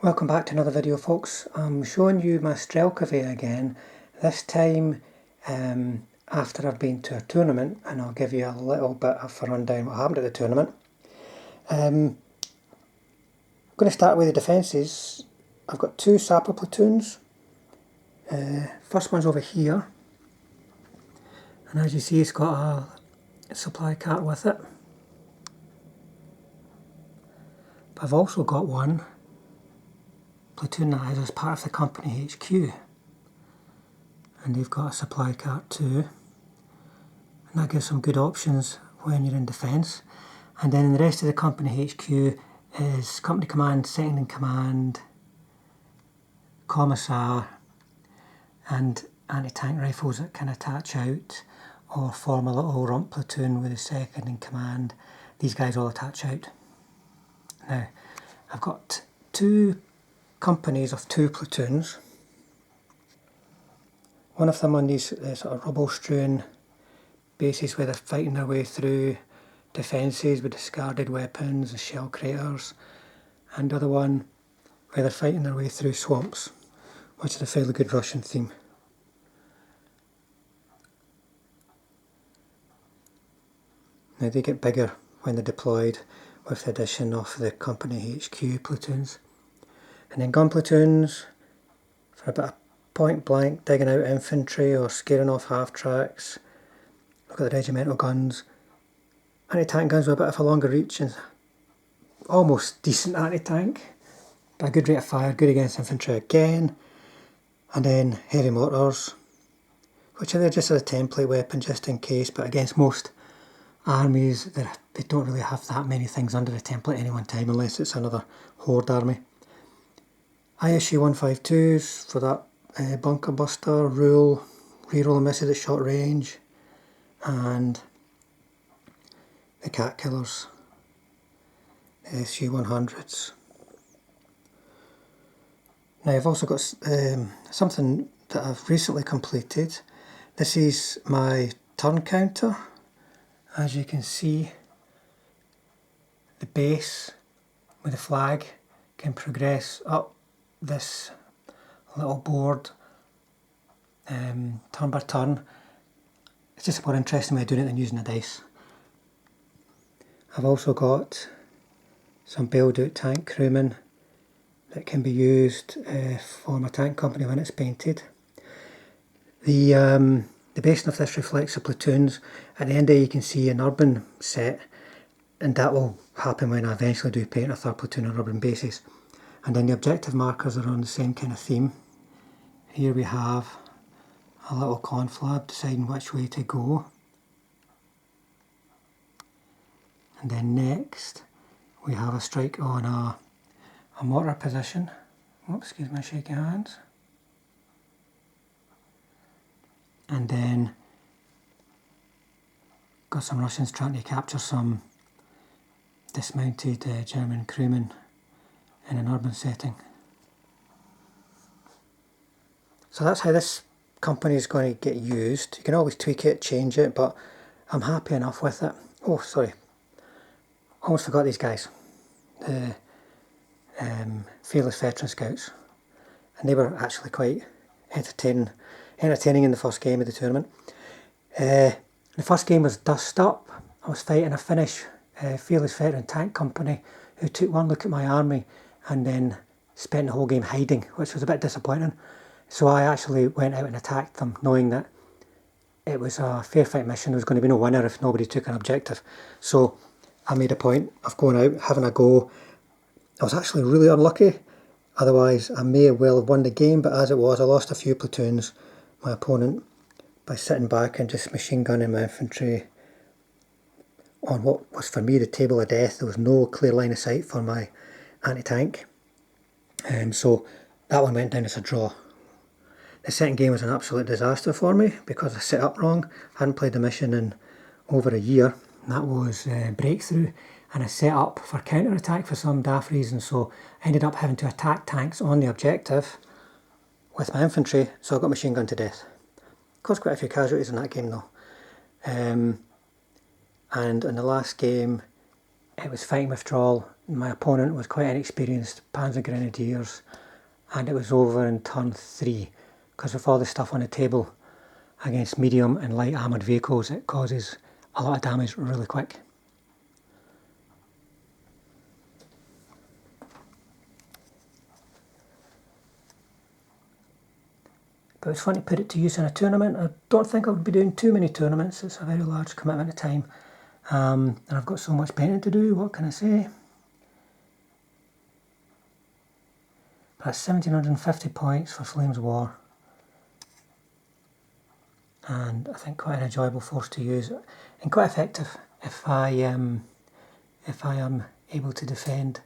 Welcome back to another video, folks. I'm showing you my Strelkovy again, this time after I've been to a tournament, and I'll give you a little bit of a rundown what happened at the tournament. I'm going to start with the defences. I've got two sapper platoons. First one's over here, and as you see it's got a supply cart with it. But I've also got one platoon that is as part of the company HQ, and they've got a supply cart too, and that gives some good options when you're in defence. And then in the rest of the company HQ is company command, second in command, commissar, and anti-tank rifles that can attach out or form a little rump platoon with the second in command. These guys all attach out. Now I've got two companies of two platoons. One of them on these sort of rubble-strewn bases where they're fighting their way through defences with discarded weapons and shell craters, and the other one where they're fighting their way through swamps, which is a fairly good Russian theme. Now they get bigger when they're deployed with the addition of the company HQ platoons. And then gun platoons for a bit of point blank digging out infantry or scaring off half tracks. Look at the regimental guns. Anti-tank guns with a bit of a longer reach and almost decent anti-tank, but a good rate of fire, good against infantry again. And then heavy mortars, which are there just as a template weapon just in case, but against most armies they don't really have that many things under the template at any one time unless it's another horde army. ISU 152s for that bunker buster, reroll and misses at short range, and the cat killers, the SU 100s. Now I've also got something that I've recently completed. This is my turn counter. As you can see, the base with the flag can progress up this little board turn by turn. It's just a more interesting way of doing it than using a dice. I've also got some bailed out tank crewmen that can be used for my tank company when it's painted. The basing of this reflects the platoons. At the end there you can see an urban set, and that will happen when I eventually do paint a third platoon on urban bases. And then the objective markers are on the same kind of theme. Here we have a little conflab deciding which way to go. And then next we have a strike on a mortar position. Oops, excuse my shaky hands. And then got some Russians trying to capture some dismounted German crewmen in an urban setting. So that's how this company is going to get used. You can always tweak it, change it, but I'm happy enough with it. Oh, sorry. Almost forgot these guys. The Fearless Veteran Scouts. And they were actually quite entertaining in the first game of the tournament. The first game was Dust Up. I was fighting a Finnish Fearless Veteran Tank Company who took one look at my army and then spent the whole game hiding, which was a bit disappointing. So I actually went out and attacked them, knowing that it was a fair fight mission. There was going to be no winner if nobody took an objective. So I made a point of going out, having a go. I was actually really unlucky. Otherwise I may well have won the game, but as it was, I lost a few platoons, my opponent, by sitting back and just machine gunning my infantry on what was for me the table of death. There was no clear line of sight for my anti-tank. So that one went down as a draw. The second game was an absolute disaster for me because I set up wrong. I hadn't played the mission in over a year. And that was Breakthrough, and I set up for counter-attack for some daft reason, so I ended up having to attack tanks on the objective with my infantry, so I got machine gunned to death. Caused quite a few casualties in that game though. And in the last game it was fighting withdrawal. My opponent was quite inexperienced, Panzer Grenadiers, and it was over in turn 3, because with all the stuff on the table against medium and light armoured vehicles, it causes a lot of damage really quick. But it's fun to put it to use in a tournament. I don't think I would be doing too many tournaments. It's a very large commitment of time. And I've got so much painting to do, what can I say? That's 1750 points for Flames War. And I think quite an enjoyable force to use and quite effective if I am able to defend,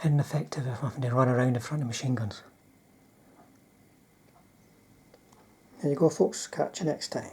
and effective if I'm having to run around in front of machine guns. There you go folks, catch you next time.